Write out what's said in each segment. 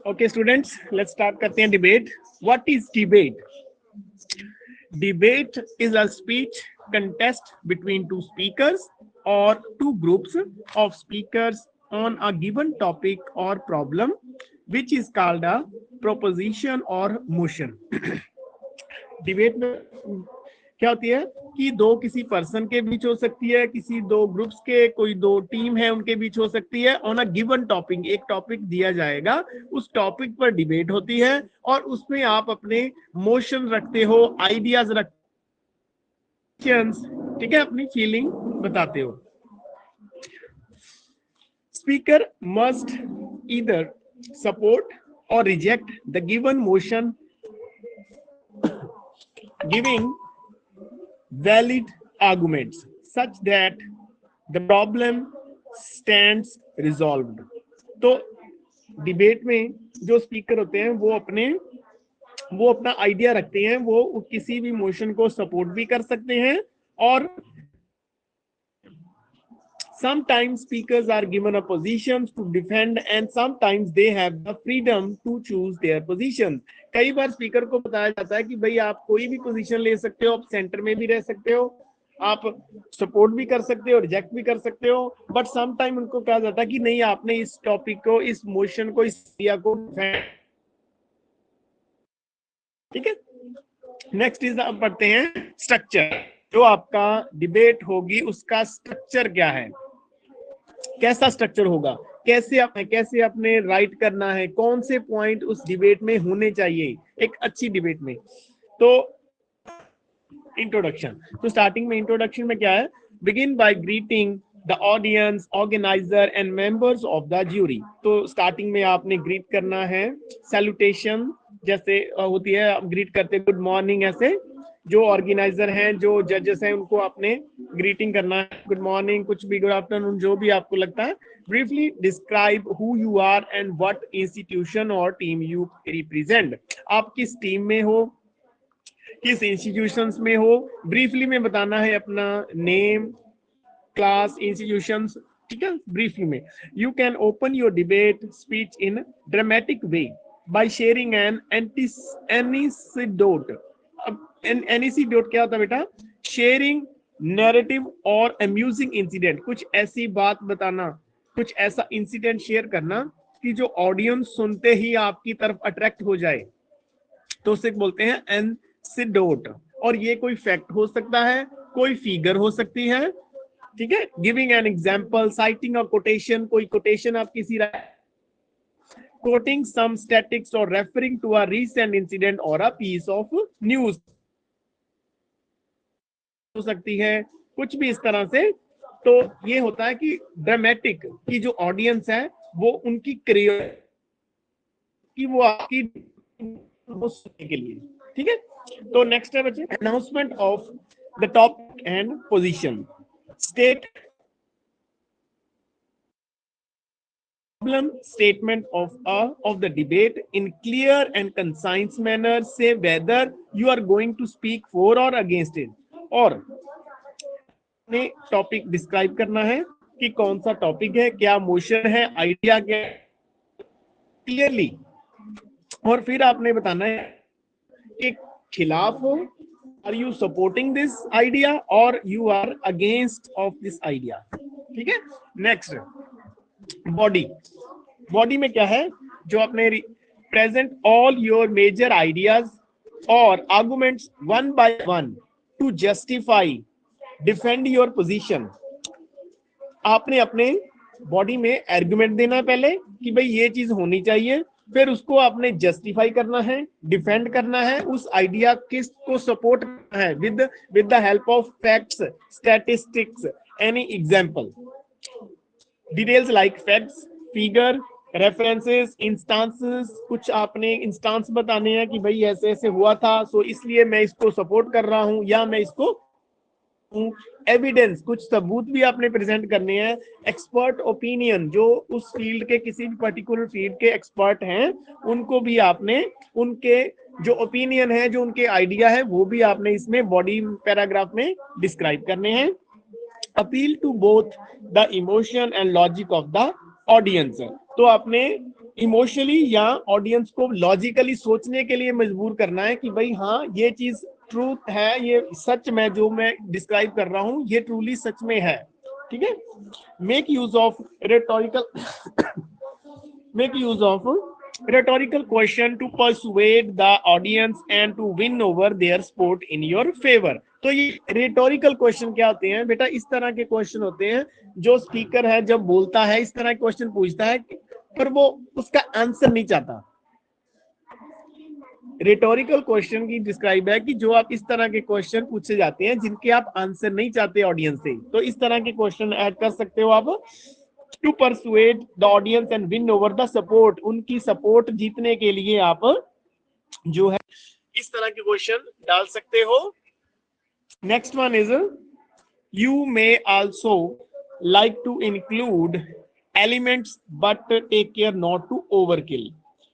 Okay students, let's start करते हैं debate. What is debate? Debate is a speech contest between two speakers or two groups of speakers on a given topic or problem, which is called a proposition or motion. Debate में क्या होती है कि दो किसी person के बीच हो सकती है, किसी दो ग्रुप्स के, कोई दो टीम है उनके बीच हो सकती है. ऑन अ गिवन टॉपिक, एक टॉपिक दिया जाएगा, उस टॉपिक पर डिबेट होती है और उसमें आप अपने मोशन रखते हो, आइडियाज रखते, ठीक है, अपनी फीलिंग बताते हो. Speaker must either support or reject the given motion, giving valid arguments such that the problem stands resolved. तो डिबेट में जो स्पीकर होते हैं वो अपना आइडिया रखते हैं, वो किसी भी मोशन को सपोर्ट भी कर सकते हैं और sometimes speakers are given a position to defend and sometimes they have the freedom to choose their position. कई बार स्पीकर को बताया जाता है कि भाई आप कोई भी पोजीशन ले सकते हो, आप सेंटर में भी रह सकते हो, आप सपोर्ट भी कर सकते हो, रिजेक्ट भी कर सकते हो, बट सम टाइम उनको कहा जाता है कि नहीं, आपने इस टॉपिक को, इस मोशन को, इस आइडिया को डिफेंड. ठीक है. नेक्स्ट इज, अब पढ़ते हैं स्ट्रक्चर. जो आपका डिबेट होगी उसका स्ट्रक्चर क्या है, कैसा स्ट्रक्चर होगा, कैसे आपने राइट करना है, कौन से पॉइंट उस डिबेट में होने चाहिए एक अच्छी डिबेट में. तो इंट्रोडक्शन. तो स्टार्टिंग में इंट्रोडक्शन में क्या है, begin by greeting the audience, organiser and members of the jury. तो स्टार्टिंग में आपने ग्रीट करना है, सैल्यूटेशन जैसे होती है, आप ग्रीट करते गुड मॉर्निंग, ऐसे जो ऑर्गेनाइजर हैं, जो जजेस हैं, उनको आपने ग्रीटिंग करना है, गुड मॉर्निंग, कुछ भी गुड आफ्टरनून, जो भी आपको लगता है. Briefly describe who you are and what institution और टीम यू रिप्रेजेंट. आप किस टीम में हो, किस इंस्टीट्यूशंस में हो, ब्रीफली में बताना है अपना नेम, क्लास, इंस्टीट्यूशंस. ठीक है, ब्रीफली में. You can open your debate speech in dramatic way by sharing an anecdote. अब एनीसिडोट क्या होता है बेटा? शेयरिंग नैरेटिव और अम्यूजिंग इंसिडेंट. कुछ ऐसी बात बताना, कुछ ऐसा इंसिडेंट शेयर करना कि जो ऑडियंस सुनते ही आपकी तरफ अट्रैक्ट हो जाए, तो उसे बोलते हैं एनीसिडोट. और ये कोई फैक्ट हो सकता है, कोई फिगर हो सकती है. ठीक है. Giving an example, citing a quotation, कोई कोटेशन आप किसी, quoting some statistics or referring to a recent incident or a piece of news हो सकती है, कुछ भी इस तरह से. तो ये होता है कि ड्रामेटिक की जो ऑडियंस है वो उनकी कि वो आपकी सुनने के लिए. ठीक है. तो नेक्स्ट है बच्चे, announcement of the topic and position. State problem statement of the debate in clear and concise manner. Say whether you are going to speak for or against it. और अपने टॉपिक डिस्क्राइब करना है कि कौन सा topic है, क्या motion है, आइडिया क्या क्लियरली. और फिर आपने बताना है कि खिलाफ हो, are you supporting this idea और you are against of this idea. ठीक है. नेक्स्ट, बॉडी में क्या है, जो अपने present all your major ideas और arguments one by one to justify defend your position. आपने अपने बॉडी में आर्गुमेंट देना है पहले कि भाई ये चीज होनी चाहिए, फिर उसको आपने जस्टिफाई करना है, डिफेंड करना है, उस आइडिया किस को सपोर्ट करना है with the help of facts, statistics, any example. Details like facts, figure, references, instances. कुछ आपने इंस्टांस बताने हैं कि भाई ऐसे ऐसे हुआ था, सो इसलिए मैं इसको सपोर्ट कर रहा हूं, या मैं इसको. एविडेंस, कुछ सबूत भी आपने प्रेजेंट करने हैं. एक्सपर्ट ओपिनियन, जो उस फील्ड के, किसी भी पर्टिकुलर फील्ड के एक्सपर्ट हैं, उनको भी आपने, उनके जो ओपिनियन है, जो उनके आइडिया है, वो भी आपने इसमें बॉडी पैराग्राफ में डिस्क्राइब करने हैं. Appeal to both the emotion and logic of the audience. तो आपने इमोशनली या ऑडियंस को लॉजिकली सोचने के लिए मजबूर करना है कि भाई हाँ ये चीज ट्रूथ है, ये सच में जो मैं डिस्क्राइब कर रहा हूं ये ट्रूली सच में है। ठीक है। Make use of rhetorical make use of rhetorical question to persuade the audience and to win over their support in your favor। तो ये rhetorical question क्या होते हैं बेटा? इस तरह के क्वेश्चन होते हैं जो स्पीकर है जब बोलता है इस तरह के क्वेश्चन पूछता है पर वो उसका आंसर नहीं चाहता। रिटोरिकल क्वेश्चन की डिस्क्राइब है कि जो आप इस तरह के क्वेश्चन पूछे जाते हैं जिनके आप आंसर नहीं चाहते ऑडियंस से, तो इस तरह के क्वेश्चन ऐड कर सकते हो आप to persuade the audience and win over the support. उनकी सपोर्ट जीतने के लिए आप जो है इस तरह के क्वेश्चन डाल सकते हो। Next one is you may also like to include elements but take care not to overkill.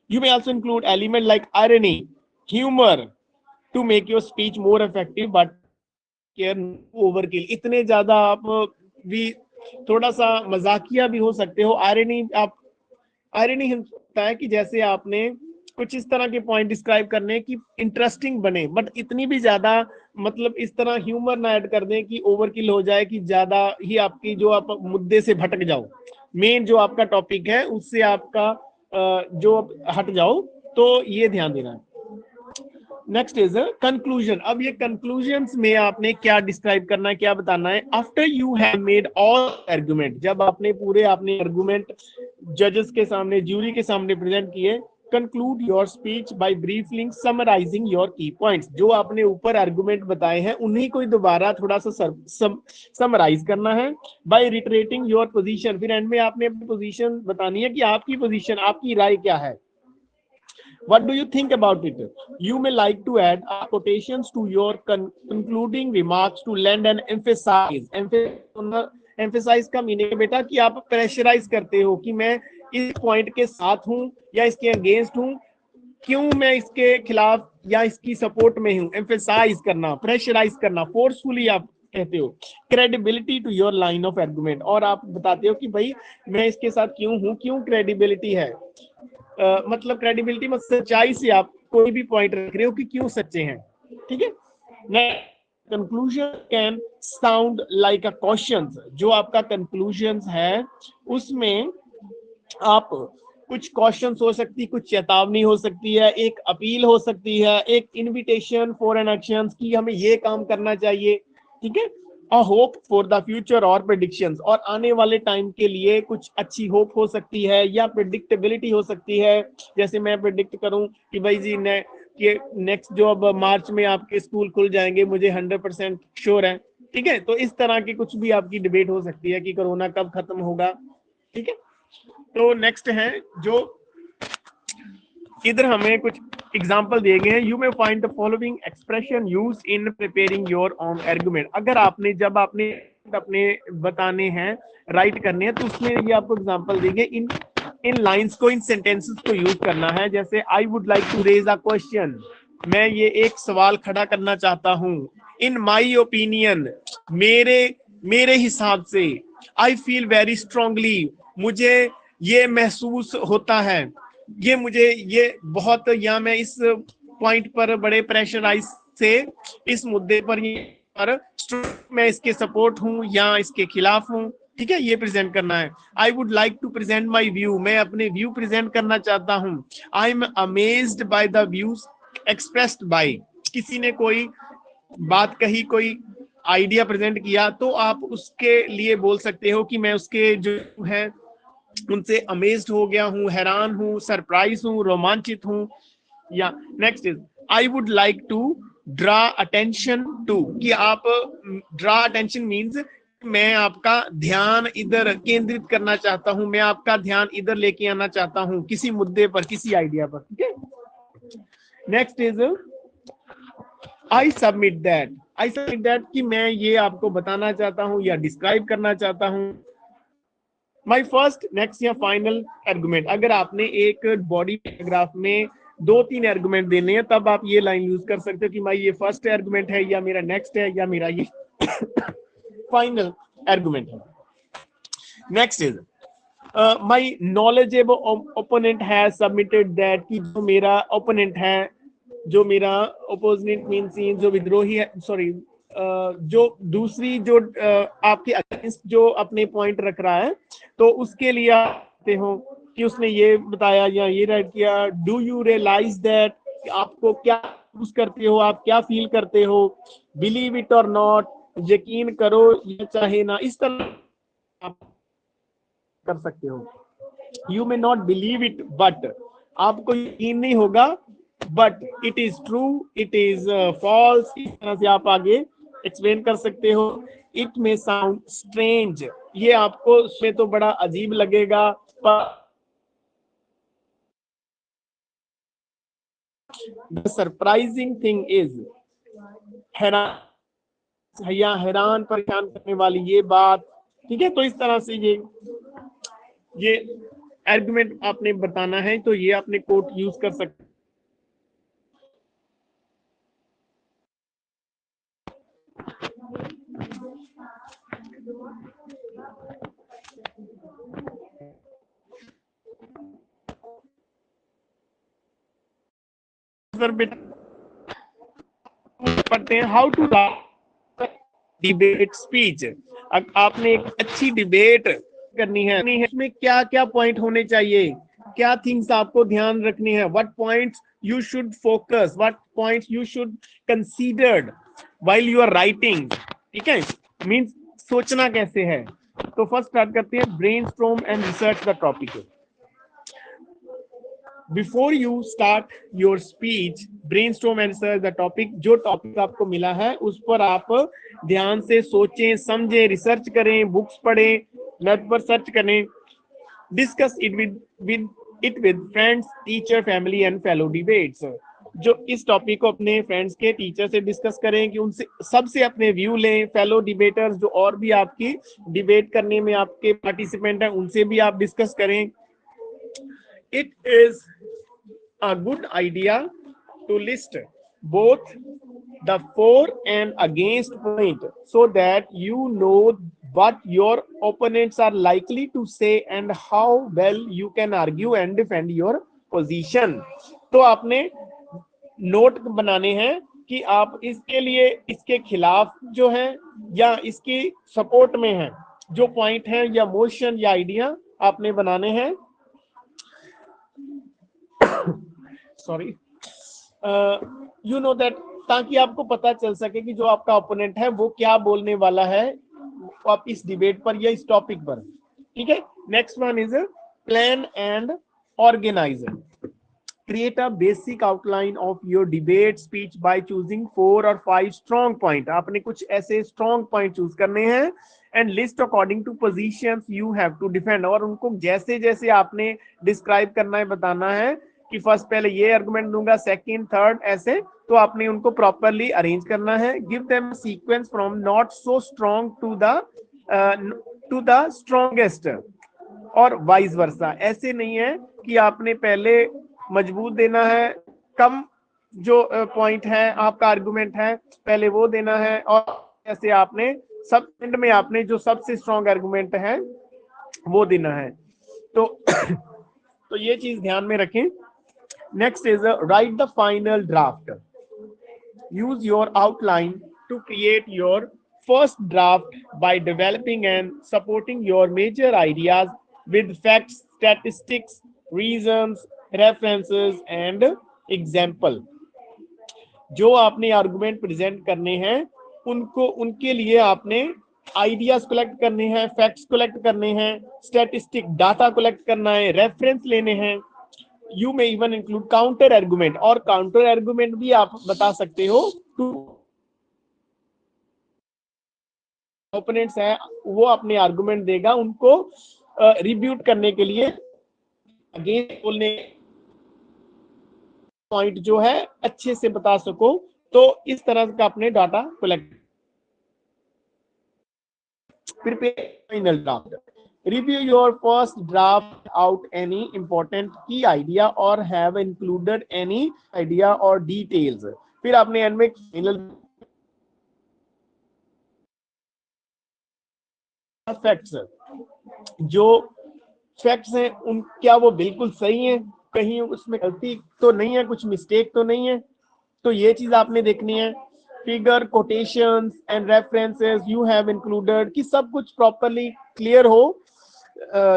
You may also include element like irony, humor to make your speech more effective, but care overkill। इतने ज्यादा आप भी थोड़ा सा मजाकिया भी हो सकते हो। आयरनी होता है कि जैसे आपने कुछ इस तरह के पॉइंट डिस्क्राइब करने की इंटरेस्टिंग बने, बट इतनी भी ज्यादा मतलब इस तरह ह्यूमर ना ऐड कर दें कि ओवरकिल हो जाए, कि ज्यादा ही आपकी जो आप मुद्दे से भटक जाओ, मेन जो आपका टॉपिक है उससे आपका जो हट जाओ। तो ये ध्यान देना है। Next is conclusion. अब ये कंक्लूजन्स में आपने क्या डिस्क्राइब करना है, क्या बताना है? After you have made all argument, जब आपने पूरे आपने आर्गुमेंट जजेस के सामने, ज्यूरी के सामने प्रेजेंट किए, conclude your speech by briefly summarising your key points. जो आपने ऊपर आर्गुमेंट बताए हैं उन्हीं को दोबारा थोड़ा सा समराइज करना है। बाय रिटरेटिंग योर पोजीशन, फिर एंड में आपने अपनी पोजीशन बतानी है कि आपकी पोजीशन, आपकी राय क्या है। What do you think about it? You may like to add quotations to your concluding remarks to lend an emphasize। emphasize का मीनिंग है बेटा कि आप प्रेशराइज करते हो कि मैं इस पॉइंट के साथ हूं या इसके अगेंस्ट हूं, क्यों मैं इसके खिलाफ या इसकी सपोर्ट में हूं। एम्फेसाइज करना, प्रेशराइज करना, फोर्सफुली आप कहते हो। Credibility to your line of argument, और आप बताते हो कि भाई मैं इसके साथ क्यों हूं, क्यों क्रेडिबिलिटी है। मतलब क्रेडिबिलिटी में सच्चाई से आप कोई भी पॉइंट रख रहे हो कि क्यों सच्चे हैं। ठीक है। Conclusion can sound like a question. जो आपका कंक्लूजन है उसमें आप कुछ क्वेश्चन हो सकती, कुछ चेतावनी हो सकती है, एक अपील हो सकती है, एक इनविटेशन फॉर एन एक्शन की हमें ये काम करना चाहिए। ठीक है। A hope for the future और प्रेडिक्शंस, और आने वाले टाइम के लिए कुछ अच्छी होप हो सकती है या प्रेडिक्टेबिलिटी हो सकती है। जैसे मैं प्रेडिक्ट करूं कि भाई जी नेक्स्ट जो अब मार्च में आपके स्कूल खुल जाएंगे, मुझे 100% श्योर है। ठीक है। तो इस तरह की कुछ भी आपकी डिबेट हो सकती है कि कोरोना कब खत्म होगा। ठीक है। तो नेक्स्ट है जो इधर हमें कुछ एग्जाम्पल दिए गए हैं। You may find the following expression use in preparing your on argument. अगर आपने जब आपने अपने बताने हैं, राइट करने हैं, तो उसमें ये आपको एग्जाम्पल देंगे। इन लाइंस को, इन सेंटेंसेस को यूज करना है। जैसे I would like to raise a question, मैं ये एक सवाल खड़ा करना चाहता हूं। इन माई ओपिनियन, मेरे हिसाब से। आई फील वेरी स्ट्रांगली, मुझे ये महसूस होता है, ये बहुत, या मैं इस पॉइंट पर बड़े प्रेशराइज से इस मुद्दे पर मैं इसके सपोर्ट हूं या इसके खिलाफ हूं। ठीक है। ये प्रेजेंट करना है। I would like to present my view, मैं अपने व्यू प्रेजेंट करना चाहता हूं। I am amazed by the views expressed by, किसी ने कोई बात कही, कोई आइडिया प्रेजेंट किया, तो आप उसके लिए बोल सकते हो कि मैं उसके जो है उनसे अमेज्ड हो गया हूं, हैरान हूं, सरप्राइज हूं, रोमांचित हूं। या next is I would like to draw attention to, कि आप ड्रा अटेंशन मीन्स मैं आपका ध्यान इधर केंद्रित करना चाहता हूं, मैं आपका ध्यान इधर लेके आना चाहता हूं किसी मुद्दे पर, किसी आइडिया पर। ठीक है। Next is I submit that. I submit that कि मैं ये आपको बताना चाहता हूं या डिस्क्राइब करना चाहता हूं। माई फर्स्ट, नेक्स्ट या फाइनल आर्गुमेंट। अगर आपने एक बॉडी पैराग्राफ में 2-3 आर्गुमेंट देने हैं तब आप ये लाइन यूज कर सकते हो कि भाई ये फर्स्ट आर्गुमेंट है, या मेरा नेक्स्ट है, या मेरा ये फाइनल आर्गुमेंट है। Next is my knowledgeable opponent has submitted that, कि जो मेरा ओपोनेंट है, जो मेरा ओपोजिट मीन्स जो विद्रोही है, सॉरी जो दूसरी जो आपके अगेंस्ट जो अपने पॉइंट रख रहा है, तो उसके लिए आप कहते हो कि उसने ये बताया या ये राइट किया। डू यू रियलाइज दैट, आपको क्या महसूस करते हो, आप क्या फील करते हो। बिलीव इट और नॉट, यकीन करो या चाहे ना, इस तरह आप कर सकते हो। You may not believe it but, आपको यकीन नहीं होगा, but it is true, it is false, इस तरह से आप आगे एक्सप्लेन कर सकते हो। इट मे साउंड स्ट्रेंज, ये आपको उसमें तो बड़ा अजीब लगेगा, पर द सरप्राइजिंग थिंग इज, हैरान या हैरान परेशान करने वाली ये बात। ठीक है, तो इस तरह से ये आर्गुमेंट आपने बताना है, तो ये आपने कोट यूज कर सकते। सर बेटा पढ़ते हैं, हाउ टू डिबेट स्पीच। आपने एक अच्छी डिबेट करनी है, इसमें क्या क्या पॉइंट होने चाहिए, क्या थिंग्स आपको ध्यान रखनी है, what points you should focus, what points you should considered while you are writing. ठीक है, मींस सोचना कैसे है। तो फर्स्ट स्टार्ट करते हैं, brainstorm and research the topic. Before you start your speech, brainstorm and research the topic. जो topic आपको मिला है उस पर आप ध्यान से सोचें, समझें, रिसर्च करें, बुक्स पढ़ें, नेट पर सर्च करें। Discuss it with friends, teacher, family and fellow debates. जो इस टॉपिक को अपने फ्रेंड्स के, टीचर से डिस्कस करें, कि उनसे सबसे अपने व्यू लें। फेलो डिबेटर्स, जो और भी आपकी डिबेट करने में आपके पार्टिसिपेंट हैं, उनसे भी आप डिस्कस करें। It is a good idea to list both the for and against point, so that you know what your opponents are likely to say and how well you can argue and defend your position. तो आपने note बनाने हैं कि आप इसके लिए, इसके खिलाफ जो है या इसकी सपोर्ट में है, जो पॉइंट है या मोशन या आइडिया आपने बनाने हैं। सॉरी, यू नो दैट, ताकि आपको पता चल सके कि जो आपका ओपोनेंट है वो क्या बोलने वाला है आप इस डिबेट पर या इस टॉपिक पर। ठीक है, next one is plan and organise. Create a basic outline of your debate speech by choosing 4 और 5 स्ट्रॉन्ग पॉइंट। आपने कुछ ऐसे स्ट्रॉन्ग पॉइंट चूज करने हैं, and list according to positions you have to defend. और उनको जैसे जैसे आपने डिस्क्राइब करना है, बताना है कि फर्स्ट पहले ये आर्गुमेंट दूंगा, सेकंड, थर्ड, ऐसे। तो आपने उनको प्रॉपरली अरेंज करना है। Give them sequence from not so strong to the strongest, और वाइस वर्सा। ऐसे नहीं है कि आपने पहले मजबूत देना है, कम जो पॉइंट है आपका आर्गुमेंट है पहले वो देना है, और ऐसे आपने सब एंड में आपने जो सबसे स्ट्रॉन्ग आर्गुमेंट है वो देना है। तो तो ये चीज ध्यान में रखें। Next is right the final draft. use your outline to create your first draft by developing and supporting your major ideas with facts, statistics, reasons, references and example। जो आपने आर्गुमेंट प्रेजेंट करने हैं उनको, उनके लिए आपने आइडियाज कलेक्ट करने हैं, फैक्ट्स कलेक्ट करने हैं, स्टैटिस्टिक डाटा कलेक्ट करना है, रेफरेंस लेने हैं। You may even include counter argument, और काउंटर आर्गुमेंट भी आप बता सकते हो। टू ओपोनेंट्स है वो अपने आर्गुमेंट देगा, उनको रिब्यूट करने के लिए, अगेंस्ट बोलने पॉइंट जो है अच्छे से बता सको। तो इस तरह का अपने data collect. Prepare final draft. Review your first draft out any important key idea or have included any idea or details। फिर आपने एंड में फाइनल फैक्ट्स, जो फैक्ट्स हैं उन क्या वो बिल्कुल सही हैं, कहीं उसमें गलती तो नहीं है, कुछ मिस्टेक तो नहीं है, तो ये चीज आपने देखनी है। Figure, quotations and references you have included, कि सब कुछ प्रॉपरली क्लियर हो।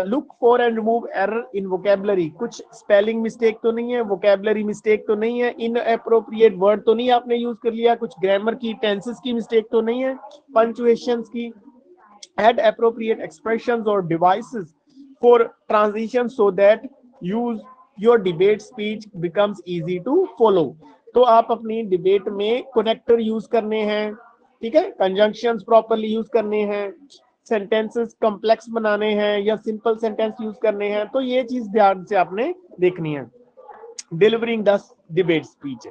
Look for and remove error in vocabulary, कुछ स्पेलिंग मिस्टेक तो नहीं है, वोकेबलरी मिस्टेक तो नहीं है, इन अप्रोप्रिएट वर्ड तो नहीं आपने यूज कर लिया, कुछ ग्रामर की, टेंसेस की मिस्टेक तो नहीं है, पंचुएशंस की। Add appropriate expressions or devices for transition so that your debate speech becomes easy to follow. तो आप अपनी डिबेट में कनेक्टर यूज करने हैं, ठीक है, कंजंक्शंस प्रॉपरली यूज करने हैं, सेंटेंसेस कॉम्प्लेक्स बनाने हैं या सिंपल सेंटेंस यूज करने हैं, तो ये चीज ध्यान से आपने देखनी है। Delivering the debate speech,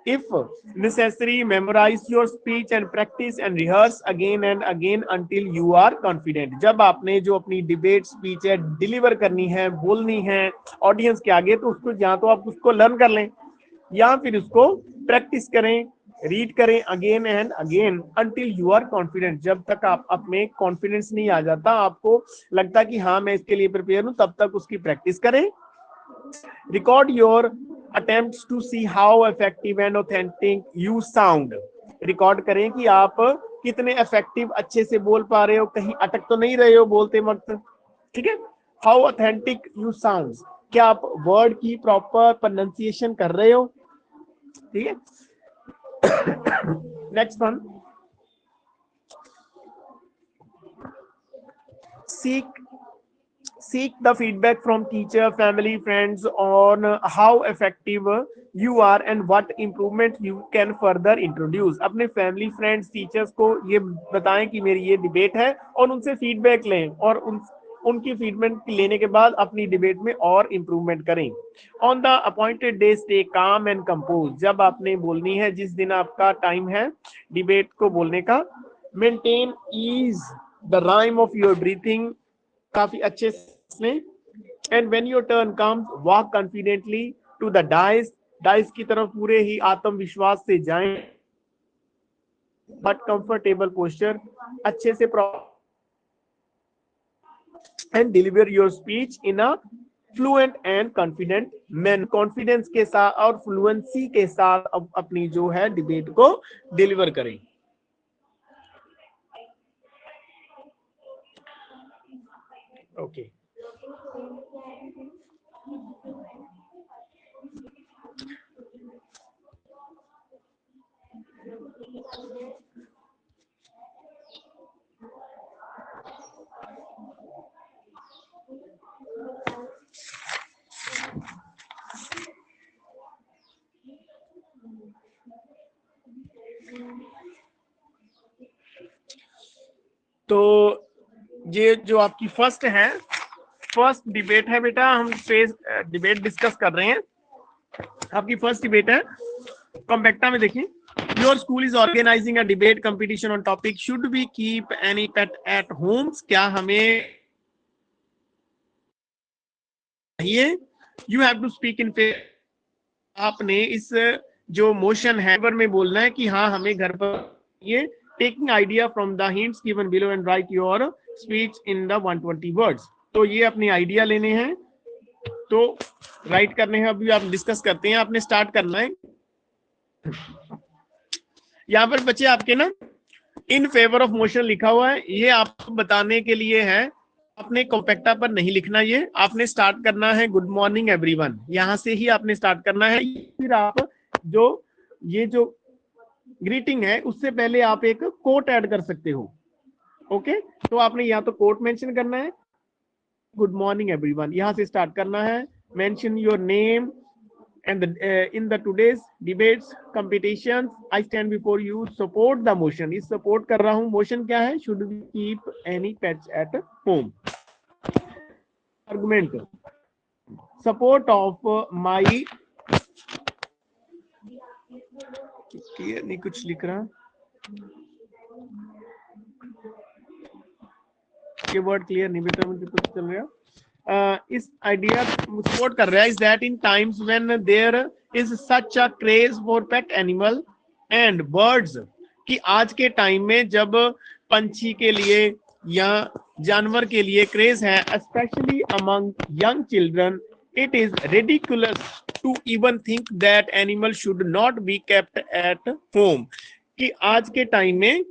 if necessary memorize your speech and practice and rehearse again and again until you are confident। जब आपने जो अपनी डिबेट स्पीच है डिलीवर करनी है, बोलनी है ऑडियंस के आगे, तो उसको या तो आप उसको लर्न कर लें या फिर उसको प्रैक्टिस करें, रीड करें again and again until you are confident. जब तक आप अपने कॉन्फिडेंस नहीं आ जाता, आपको लगता कि हाँ मैं इसके लिए प्रिपेयर हूं, तब तक उसकी प्रैक्टिस करें। Record your attempts to see how effective and authentic you sound। Record करें कि आप कितने इफेक्टिव, अच्छे से बोल पा रहे हो, कहीं अटक तो नहीं रहे हो बोलते वक्त, ठीक है। हाउ ऑथेंटिक यू साउंड, क्या आप वर्ड की प्रॉपर प्रोनाउंसिएशन कर रहे हो, ठीक है। Next one, seek the feedback from teacher, family, friends on how effective you are and what improvement you can further introduce। अपने फैमिली, फ्रेंड्स, टीचर्स को ये बताएं कि मेरी ये डिबेट है और उनसे फीडबैक लें और उनकी फीडबैक लेने के बाद अपनी डिबेट में और इम्प्रूवमेंट करें। On the appointed day stay calm and compose, जब आपने बोलनी है, जिस दिन आपका टाइम है डिबेट को बोलने का, maintain ease the rhyme of your breathing, काफी अच्छे से, and when your turn comes walk confidently to the dais की तरफ पूरे ही आत्मविश्वास से जाएं, बट कंफर्टेबल पोस्चर, अच्छे से and deliver your speech in a fluent and confident man, confidence के साथ और फ्लुएंसी के साथ अपनी जो है डिबेट को डिलीवर करें। ओके तो ये जो आपकी फर्स्ट डिबेट है बेटा, हम फेस डिबेट डिस्कस कर रहे हैं। आपकी फर्स्ट डिबेट है कॉम्पैक्टा में, देखिए, your school is organising a debate competition on topic should we keep any pet at homes, क्या हमें चाहिए, you have to speak in favour, आपने इस जो मोशन है में बोलना है कि हाँ हमें घर पर ये, taking idea from the hints given below and right your speech in the 120 words. तो ये अपने आइडिया लेने हैं, तो राइट करने हैं, अभी आप डिस्कस करते हैं, आपने स्टार्ट करना है। यहाँ पर बच्चे आपके ना इन फेवर ऑफ मोशन लिखा हुआ है, ये आपको बताने के लिए है, आपने कॉम्पैक्टा पर नहीं लिखना, ये आपने स्टार्ट करना है गुड मॉर्निंग एवरीवन, यहां से ही आपने स्टार्ट करना है। फिर आप जो ये जो ग्रीटिंग है उससे पहले आप एक कोट ऐड कर सकते हो, ओके। तो आपने यहाँ तो कोट मेंशन करना है, गुड मॉर्निंग एवरीवन, यहां से स्टार्ट करना है, mention your name and in the today's debates competitions I stand before you, support the motion, इस सपोर्ट कर रहा हूं, मोशन क्या है, should we keep any pets at home, argument, support of my, नहीं कुछ लिख रहा, ये वर्ड क्लियर नहीं बेटा, मुझे कुछ चल रहा, इस आइडिया सपोर्ट कर रहा है, is that in times when there is such a craze for pet animal and birds, कि आज के टाइम में जब पंछी के लिए या जानवर के लिए क्रेज है, specially among young children, it is ridiculous to even think that animal should not be kept at home. कि आज के टाइम में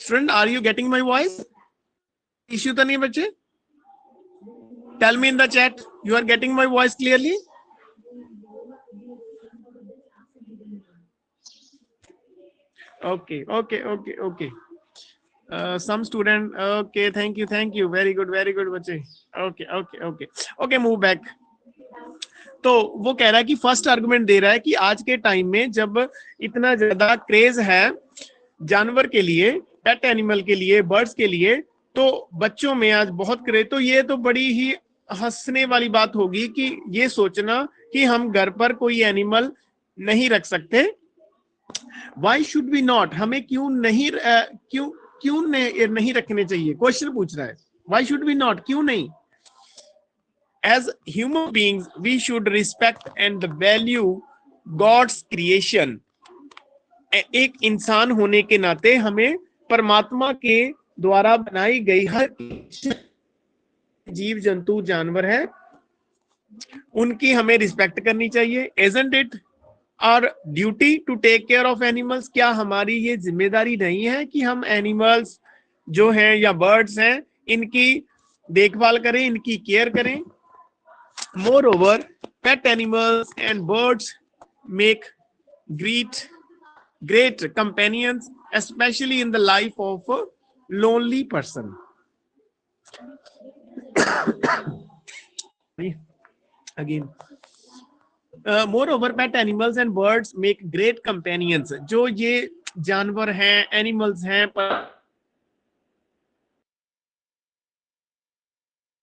student, are you getting my voice? Issue तो नहीं बच्चे? Tell me in the chat, you are getting my voice clearly? Okay, okay, okay, okay. Some student, okay, thank you, very good, बच्चे. Okay, okay, okay, okay, move back. तो वो कह रहा है कि फर्स्ट आर्गुमेंट दे रहा है कि आज के टाइम में जब इतना ज्यादा क्रेज है जानवर के लिए, पेट एनिमल के लिए, बर्ड्स के लिए, तो बच्चों में आज बहुत क्रेज, तो ये तो बड़ी ही हंसने वाली बात होगी कि ये सोचना कि हम घर पर कोई एनिमल नहीं रख सकते। वाई शुड वी नॉट, हमें क्यों नहीं नहीं रखने चाहिए, क्वेश्चन पूछ रहा है। वाई शुड वी नॉट, क्यों नहीं? As human beings, we should respect and value God's creation. एक इंसान होने के नाते हमें परमात्मा के द्वारा बनाई गई हर जीव जंतु जानवर है, उनकी हमें रिस्पेक्ट करनी चाहिए। Isn't it our duty to take care of animals? क्या हमारी ये जिम्मेदारी नहीं है कि हम एनिमल्स जो हैं या बर्ड्स हैं इनकी देखभाल करें, इनकी केयर करें? Moreover, pet animals and birds make great companions, especially in the life of a lonely person. Again, moreover, pet animals and birds make great companions. जो ये जानवर हैं, एनिमल्स हैं,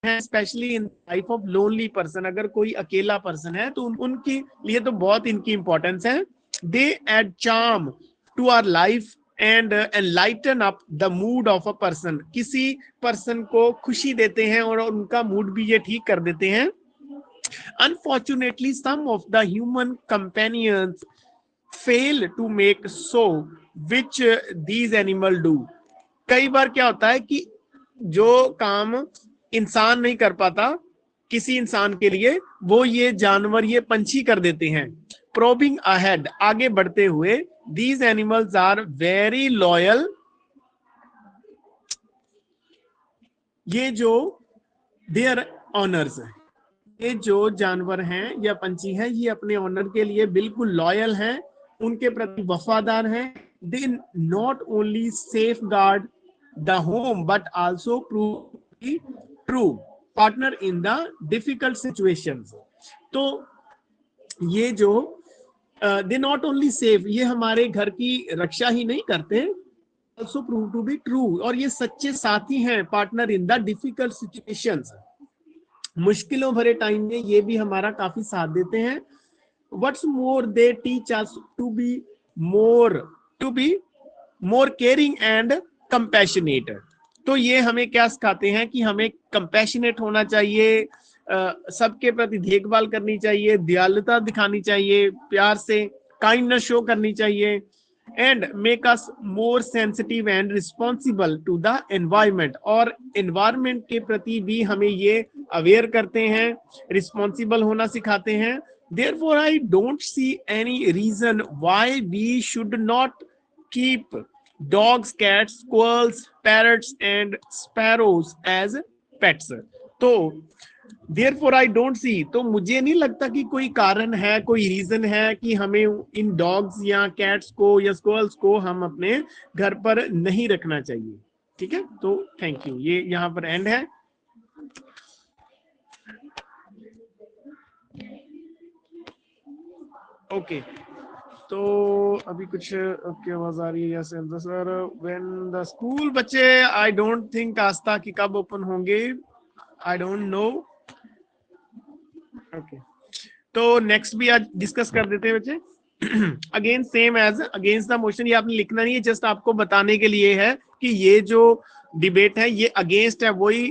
specially in life of lonely person, अगर कोई अकेला person है तो उनके लिए तो बहुत इनकी इंपॉर्टेंस है। They add charm to our life and enlighten up the mood of a person, किसी पर्सन को खुशी देते हैं और उनका मूड भी ये ठीक कर देते हैं। Unfortunately some of the human companions fail to make so which these animal do. कई बार क्या होता है कि जो काम इंसान नहीं कर पाता किसी इंसान के लिए, वो ये जानवर, ये पंछी कर देते हैं। प्रोबिंग अहेड, आगे बढ़ते हुए, these animals are very loyal, ये जो देयर ऑनर्स, ये जो जानवर हैं या पंछी हैं, ये अपने ऑनर के लिए बिल्कुल लॉयल हैं, उनके प्रति वफादार हैं। They not only safe guard the home but also prove true partner in the difficult situations. तो ये जो दे नॉट ओनली सेफ, ये हमारे घर की रक्षा ही नहीं करते, also prove to be true, और ये सच्चे साथी हैं, partner in the difficult situations, मुश्किलों भरे टाइम में ये भी हमारा काफी साथ देते हैं। What's more, they teach us to be more caring and compassionate. तो ये हमें क्या सिखाते हैं कि हमें कंपैशनेट होना चाहिए, सबके प्रति देखभाल करनी चाहिए, दयालुता दिखानी चाहिए, प्यार से काइंडनेस शो करनी चाहिए, and make us more sensitive and responsible to the environment, और एनवायरमेंट के प्रति भी हमें ये अवेयर करते हैं, रिस्पॉन्सिबल होना सिखाते हैं। Therefore, I don't see any reason why we should not keep dogs, cats, squirrels, parrots, and sparrows as pets. तो therefore I don't see, तो मुझे नहीं लगता कि कोई कारण है, कोई रीजन है कि हमें इन डॉग्स या कैट्स को या स्क्वॉल्स को हम अपने घर पर नहीं रखना चाहिए। ठीक है, तो थैंक यू, ये यहाँ पर एंड है। ओके तो अभी कुछ ओके आवाज आ रही है yes sir when the school बच्चे आई डोंट थिंक आस्था की कब ओपन होंगे आई डोंट नो ओके तो नेक्स्ट भी आज डिस्कस कर देते हैं बच्चे again same as against the motion ये आपने लिखना नहीं है जस्ट आपको बताने के लिए है कि ये जो डिबेट है ये अगेंस्ट है वही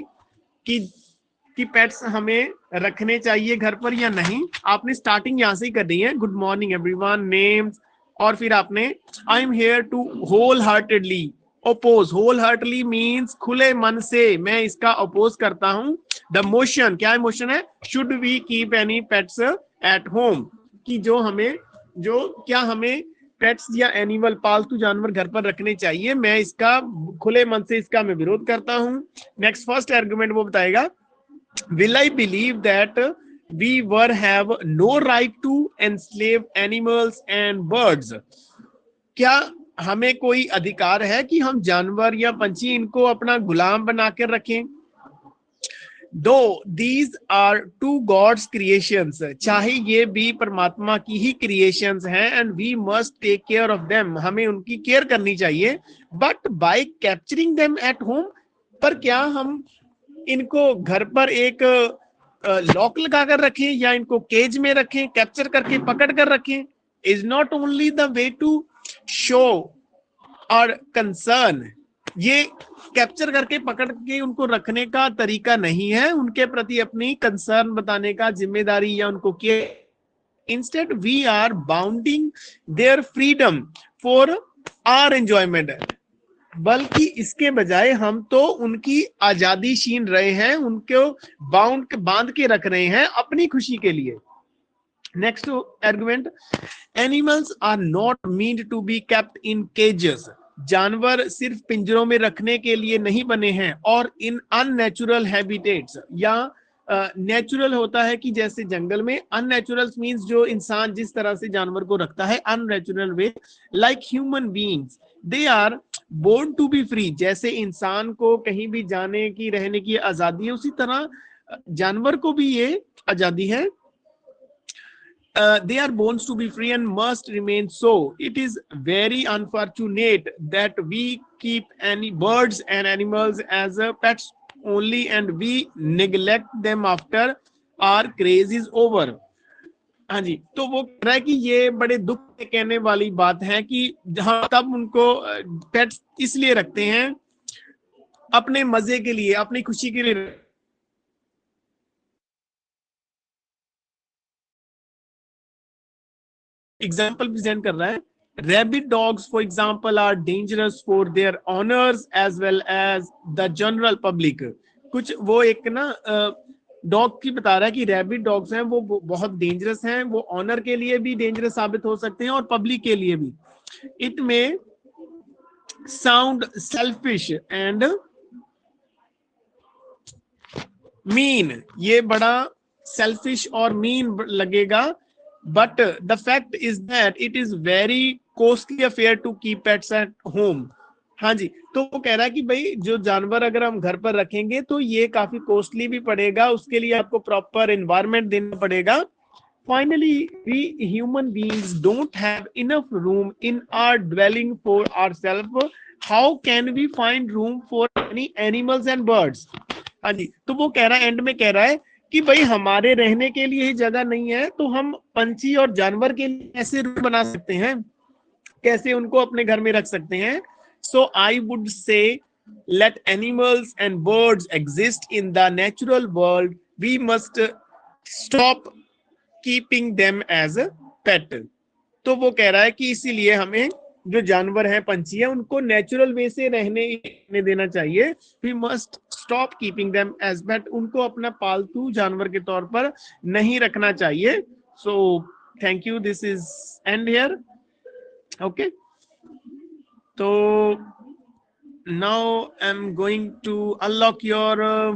कि पेट्स हमें रखने चाहिए घर पर या नहीं आपने स्टार्टिंग यहां से ही करनी है गुड मॉर्निंग एवरीवन नेम्स और फिर आपने I am here to whole heartedly oppose whole heartly means खुले मन से मैं इसका अपोज करता हूं द मोशन क्या मोशन है should we keep any pets at home कि जो क्या हमें पेट्स या एनिमल पालतू जानवर घर पर रखने चाहिए मैं इसका खुले मन से इसका मैं विरोध करता हूं नेक्स्ट फर्स्ट आर्गुमेंट वो बताएगा will I believe that we were have no right to enslave animals and birds क्या हमें कोई अधिकार है कि हम जानवर या पंछी इनको अपना गुलाम बना कर रखें दो these are too God's creations चाहे ये भी परमात्मा की ही क्रिएशंस हैं and we must take care of them हमें उनकी केयर करनी चाहिए but by capturing them at home पर क्या हम इनको घर पर एक लॉक लगा कर रखें या इनको केज में रखें कैप्चर करके पकड़ कर रखें is not only the way to show our concern ये कैप्चर करके पकड़ के उनको रखने का तरीका नहीं है उनके प्रति अपनी कंसर्न बताने का जिम्मेदारी या उनको के instead we are bounding their freedom for our enjoyment बल्कि इसके बजाय हम तो उनकी आजादी छीन रहे हैं उनको बांध के रख रहे हैं अपनी खुशी के लिए next argument animals are not meant to be kept in cages जानवर सिर्फ पिंजरों में रखने के लिए नहीं बने हैं और इन अननेचुरल हैबिटेट्स या नेचुरल होता है कि जैसे जंगल में अननेचुरल मीन्स जो इंसान जिस तरह से जानवर को रखता है unnatural way like human beings they are born to be free जैसे इंसान को कहीं भी जाने की रहने की आजादी है उसी तरह जानवर को भी ये आजादी है they are born to be free and must remain so it is very unfortunate that we keep any birds and animals as pets only and we neglect them after our craze is over हाँ जी तो वो कह रहा है कि ये बड़े दुख से कहने वाली बात है कि जहां तब उनको पेट्स इसलिए रखते हैं अपने मजे के लिए अपनी खुशी के लिए एग्जाम्पल प्रेजेंट कर रहा है rabid dogs for example are dangerous for their owners as well as the general public कुछ वो एक ना डॉग की बता रहा है कि रैबिट डॉग्स हैं वो बहुत डेंजरस हैं वो ऑनर के लिए भी डेंजरस साबित हो सकते हैं और पब्लिक के लिए भी इट में साउंड सेल्फिश एंड मीन ये बड़ा सेल्फिश और मीन लगेगा but the fact is that it is very costly affair to keep pets at home हाँ जी तो वो कह रहा है कि भाई जो जानवर अगर हम घर पर रखेंगे तो ये काफी कॉस्टली भी पड़ेगा उसके लिए आपको प्रॉपर एनवायरनमेंट देना पड़ेगा finally we human beings don't have enough room in our dwelling for ourself how can we find room for any animals and birds हाँ जी तो वो कह रहा है एंड में कह रहा है कि भाई हमारे रहने के लिए ही जगह नहीं है तो हम पंछी और जानवर के लिए कैसे रूम बना सकते हैं कैसे उनको अपने घर में रख सकते हैं so I would say let animals and birds exist in the natural world we must stop keeping them as a pet तो वो कह रहा है कि इसीलिए हमें जो जानवर हैं पंछी हैं उनको नेचुरल वे से रहने देना चाहिए we must stop keeping them as pet उनको अपना पालतू जानवर के तौर पर नहीं रखना चाहिए so thank you this is and here okay तो now I'm going to unlock your